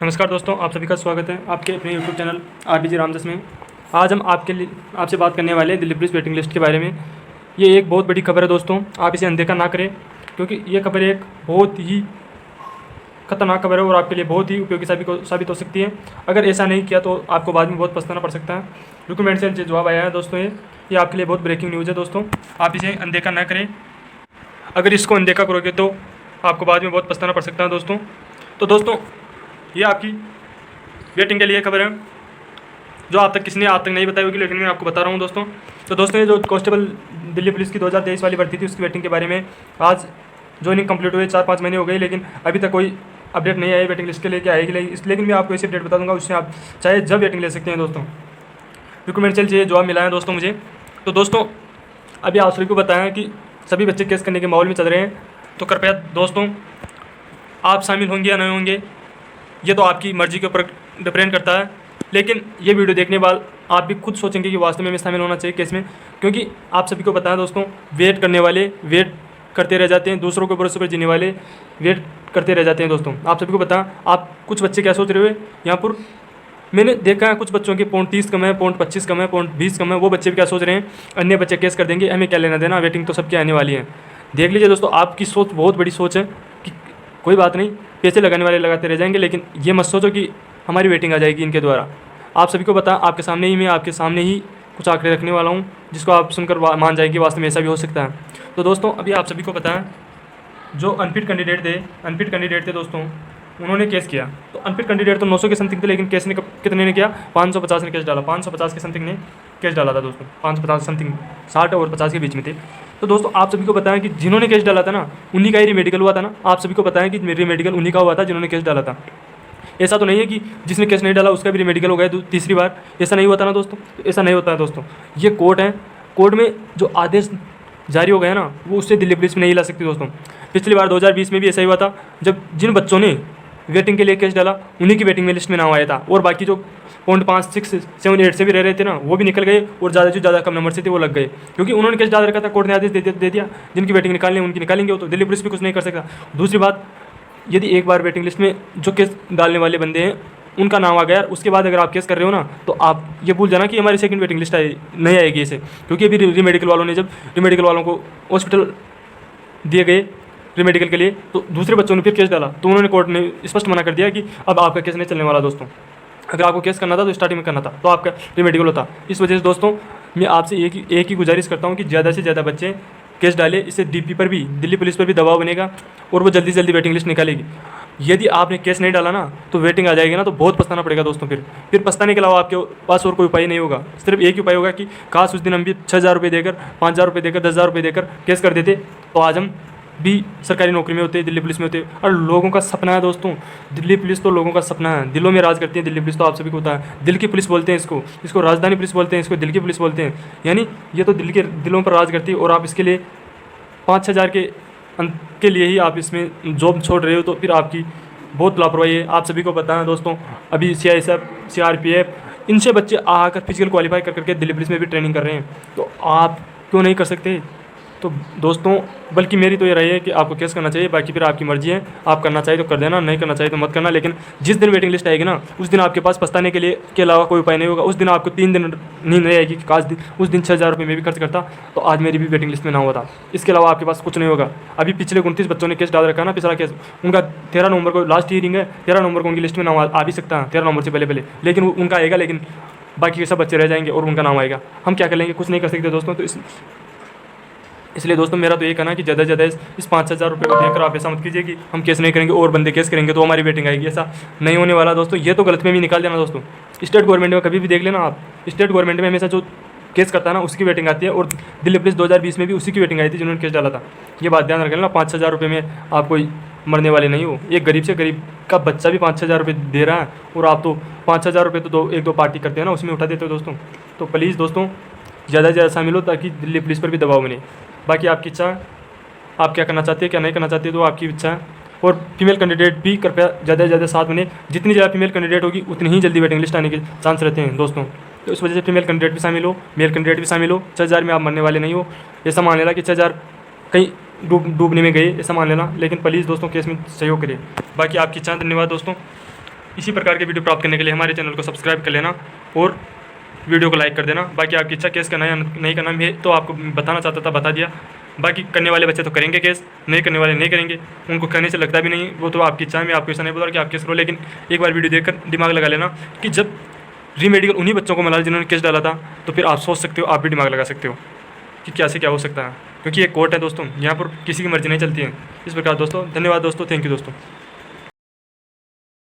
नमस्कार दोस्तों, आप सभी का स्वागत है आपके अपने यूट्यूब चैनल आरबीजी रामदास में। आज हम आपसे बात करने वाले हैं दिल्ली पुलिस वेटिंग लिस्ट के बारे में। ये एक बहुत बड़ी खबर है दोस्तों, आप इसे अनदेखा ना करें क्योंकि ये खबर एक बहुत ही खतरनाक खबर है और आपके लिए बहुत ही उपयोगी साबित हो सकती है। अगर ऐसा नहीं किया तो आपको बाद में बहुत पछताना पड़ सकता है। डॉक्यूमेंट से जो जवाब आया है दोस्तों, ये आपके लिए बहुत ब्रेकिंग न्यूज़ है दोस्तों, आप इसे अनदेखा ना करें। अगर इसको अनदेखा करोगे तो आपको बाद में बहुत पछताना पड़ सकता है दोस्तों। तो दोस्तों, ये आपकी वेटिंग के लिए खबर है जो किसी ने आज तक नहीं बताई होगी, लेकिन मैं आपको बता रहा हूँ दोस्तों। तो दोस्तों, ये जो कांस्टेबल दिल्ली पुलिस की 2023 वाली भर्ती थी, उसकी वेटिंग के बारे में आज ज्वाइनिंग कंप्लीट हुए 4-5 महीने हो गए, लेकिन अभी तक कोई अपडेट नहीं आई वेटिंग लिस्ट के लिए, क्या आएगी लेकिन मैं आपको ऐसी अपडेट बता दूंगा, उससे आप चाहे जब वेटिंग ले सकते हैं दोस्तों। डॉक्यूमेंट से जवाब मिला है दोस्तों मुझे। तो दोस्तों, अभी आप सभी को बताया कि सभी बच्चे केस करने के माहौल में चल रहे हैं, तो कृपया दोस्तों आप शामिल होंगे या नहीं होंगे ये तो आपकी मर्ज़ी के ऊपर डिपेंड करता है, लेकिन ये वीडियो देखने के बाद आप भी खुद सोचेंगे कि वास्तव में शामिल होना चाहिए केस में, क्योंकि आप सभी को पता है दोस्तों, वेट करने वाले वेट करते रह जाते हैं, दूसरों के भरोसे पर जीने वाले वेट करते रह जाते हैं दोस्तों। आप सभी को पता है, आप कुछ बच्चे क्या सोच रहे हुए यहाँ पर मैंने देखा है, कुछ बच्चों के पॉइंट 30 कम है, पॉइंट 25 कम है, पॉइंट 20 कम है, वो बच्चे भी क्या सोच रहे हैं, अन्य बच्चे केस कर देंगे, हमें क्या लेना देना, वेटिंग तो सबकी आने वाली है। देख लीजिए दोस्तों, आपकी सोच बहुत बड़ी सोच है कि कोई बात नहीं, पैसे लगाने वाले लगाते रह जाएंगे, लेकिन ये मत सोचो कि हमारी वेटिंग आ जाएगी इनके द्वारा। आप सभी को पता, आपके सामने ही कुछ आंकड़े रखने वाला हूँ जिसको आप सुनकर मान जाएंगे वास्तव में ऐसा भी हो सकता है। तो दोस्तों, अभी आप सभी को पता है, जो अनफिट कैंडिडेट थे दोस्तों, उन्होंने केस किया। तो अनफिट कैंडिडेट तो 900 के समथिंग थे, लेकिन केस ने कितने ने किया, 550 ने केस डाला, 550 के समथिंग ने केस डाला था दोस्तों, 550 समथिंग, 60 और 50 के बीच में थे। तो दोस्तों, आप सभी को बताएं कि जिन्होंने केस डाला था ना, उन्हीं का ही रिमेडिकल हुआ था ना। आप सभी को बताएं कि रिमेडिकल उन्हीं का हुआ था जिन्होंने केस डाला था। ऐसा तो नहीं है कि जिसने केस नहीं डाला उसका भी रिमेडिकल हो गया तीसरी बार, ऐसा नहीं होता ना दोस्तों, ऐसा नहीं होता है दोस्तों। ये कोर्ट है, कोर्ट में जो आदेश जारी हो गया ना, वो उससे दिल्ली पुलिस में नहीं ला सकती दोस्तों। पिछली बार 2020 में भी ऐसा ही हुआ था, जब जिन बच्चों ने वेटिंग के लिए केस डाला उन्हीं की वेटिंग में लिस्ट में नाम आया था, और बाकी जो पॉइंट 5, 6, 7, 8 से भी रह रहे थे ना, वो भी निकल गए, और ज़्यादा कम नंबर से थे वो लग गए, क्योंकि उन्होंने केस डाल रखा था। कोर्ट ने आदेश दे दिया जिनकी वेटिंग निकालनी है उनकी निकालेंगे, तो दिल्ली पुलिस भी कुछ नहीं कर सकता। दूसरी बात, यदि एक बार वेटिंग लिस्ट में जो केस डालने वाले बंदे हैं उनका नाम आ गया, उसके बाद अगर आप केस कर रहे हो ना, तो आप ये भूल जाना कि हमारी सेकंड वेटिंग लिस्ट नहीं आएगी इसे, क्योंकि अभी रिमेडिकल वालों ने, जब रिमेडिकल वालों को हॉस्पिटल दिए गए रिमेडिकल के लिए, तो दूसरे बच्चों ने फिर केस डाला, तो उन्होंने कोर्ट ने स्पष्ट मना कर दिया कि अब आपका केस नहीं चलने वाला दोस्तों। अगर आपको केस करना था तो स्टार्टिंग में करना था, तो आपका रिमेडिकल होता। इस वजह से दोस्तों, मैं आपसे एक ही गुजारिश करता हूँ कि ज़्यादा से ज़्यादा बच्चे केस डाले, इससे डीपी पर भी, दिल्ली पुलिस पर भी दबाव बनेगा और वो जल्दी से जल्दी वेटिंग लिस्ट निकालेगी। यदि आपने केस नहीं डाला ना, तो वेटिंग आ जाएगी ना, तो बहुत पछताना पड़ेगा दोस्तों। फिर पछताने के अलावा आपके पास और कोई उपाय नहीं होगा। सिर्फ एक ही उपाय होगा कि काश उस दिन हम भी 6,000 रुपये देकर, 5,000 रुपये देकर, 10,000 रुपये देकर केस कर देते, तो आज हम भी सरकारी नौकरी में होते, दिल्ली पुलिस में होते। और लोगों का सपना है दोस्तों, दिल्ली पुलिस तो लोगों का सपना है, दिलों में राज करती है दिल्ली पुलिस, तो आप सभी को पता है। दिल की पुलिस बोलते हैं इसको राजधानी पुलिस बोलते हैं, इसको दिल की पुलिस बोलते हैं, यानी ये तो दिल के दिलों पर राज करती है। और आप इसके लिए 5,000 के लिए ही आप इसमें जॉब छोड़ रहे हो, तो फिर आपकी बहुत लापरवाही है। आप सभी को पता है दोस्तों, अभी CISF, CRPF, इनसे बच्चे आकर फिजिकल क्वालिफाई कर करके दिल्ली पुलिस में भी ट्रेनिंग कर रहे हैं, तो आप क्यों नहीं कर सकते। तो दोस्तों, बल्कि मेरी तो ये रही है कि आपको केस करना चाहिए, बाकी फिर आपकी मर्जी है, आप करना चाहिए तो कर देना, नहीं करना चाहिए तो मत करना। लेकिन जिस दिन वेटिंग लिस्ट आएगी ना, उस दिन आपके पास पछताने के अलावा कोई उपाय नहीं होगा। उस दिन आपको 3 दिन नींद नहीं आएगी कि काश उस दिन 6,000 रुपये में भी खर्च करता तो आज मेरी भी वेटिंग लिस्ट में ना होता। इसके अलावा आपके पास कुछ नहीं होगा। अभी पिछले 29 बच्चों ने केस डाल रखा है ना, पिछला केस उनका 13 नवंबर को लास्ट हियरिंग है, 13 नवंबर को उनकी लिस्ट में नाम आ भी सकता है, 13 नवंबर से पहले, लेकिन उनका आएगा, लेकिन बाकी के सब बच्चे रह जाएंगे और उनका नाम आएगा। हम क्या कर लेंगे, कुछ नहीं कर सकते दोस्तों। तो इसलिए दोस्तों, मेरा तो ये कहना है कि ज़्यादा से ज़्यादा इस 5,000 रुपये को देकर आप ऐसा मत कीजिए कि हम केस नहीं करेंगे और बंदे केस करेंगे तो हमारी वेटिंग आएगी। ऐसा नहीं होने वाला दोस्तों, ये तो गलत में भी निकाल देना दोस्तों। स्टेट गवर्नमेंट में कभी भी देख लेना आप, स्टेट गवर्नमेंट में हमेशा जो केस करता है ना, उसकी वेटिंग आती है, और दिल्ली पुलिस 2020 में भी उसी की वेटिंग आई थी जिन्होंने केस डाला था। ये बात ध्यान रख लेना, 5,000 रुपये में आप कोई मरने वाले नहीं हो। एक गरीब से गरीब का बच्चा भी 5,000 रुपये दे रहा है, और आप तो 5,000 रुपये तो एक दो पार्टी करते हैं ना, उसमें उठा देते हो दोस्तों। तो प्लीज़ दोस्तों, ज़्यादा से ज़्यादा शामिल हो ताकि दिल्ली पुलिस पर भी दबाव बने। बाकी आपकी इच्छा, आप क्या करना चाहते हैं क्या नहीं करना चाहते, तो आपकी इच्छा है। और फीमेल कैंडिडेट भी कृपया ज़्यादा से ज़्यादा साथ बने, जितनी ज़्यादा फीमेल कैंडिडेट होगी उतनी ही जल्दी वेटिंग लिस्ट आने के चांस रहते हैं दोस्तों। तो इस वजह से फीमेल कैंडिडेट भी शामिल हो, मेल कैंडिडेट भी शामिल हो। 6,000 में आप मरने वाले नहीं हो, ऐसा मान लेना कि 6,000 कहीं डूबने में गए, ऐसा मान लेना। लेकिन प्लीज़ दोस्तों, केस में सहयोग करिए। बाकी आपकी इच्छा। धन्यवाद दोस्तों। इसी प्रकार के वीडियो प्राप्त करने के लिए हमारे चैनल को सब्सक्राइब कर लेना और वीडियो को लाइक कर देना। बाकी आपकी इच्छा केस करना या नहीं करना, मैं तो आपको बताना चाहता था, बता दिया। बाकी करने वाले बच्चे तो करेंगे केस, नहीं करने वाले नहीं करेंगे, उनको कहने से लगता भी नहीं, वो तो आपकी इच्छा है। मैं आपको ऐसा नहीं बोल रहा कि आप केस करो, लेकिन एक बार वीडियो देखकर दिमाग लगा लेना कि जब रीमेडिकल उन्हीं बच्चों को मिला जिन्होंने केस डाला था, तो फिर आप सोच सकते हो, आप भी दिमाग लगा सकते हो कि क्या से क्या हो सकता है, क्योंकि ये कोर्ट है दोस्तों, यहाँ पर किसी की मर्जी नहीं चलती है। इस प्रकार दोस्तों, धन्यवाद दोस्तों, थैंक यू दोस्तों।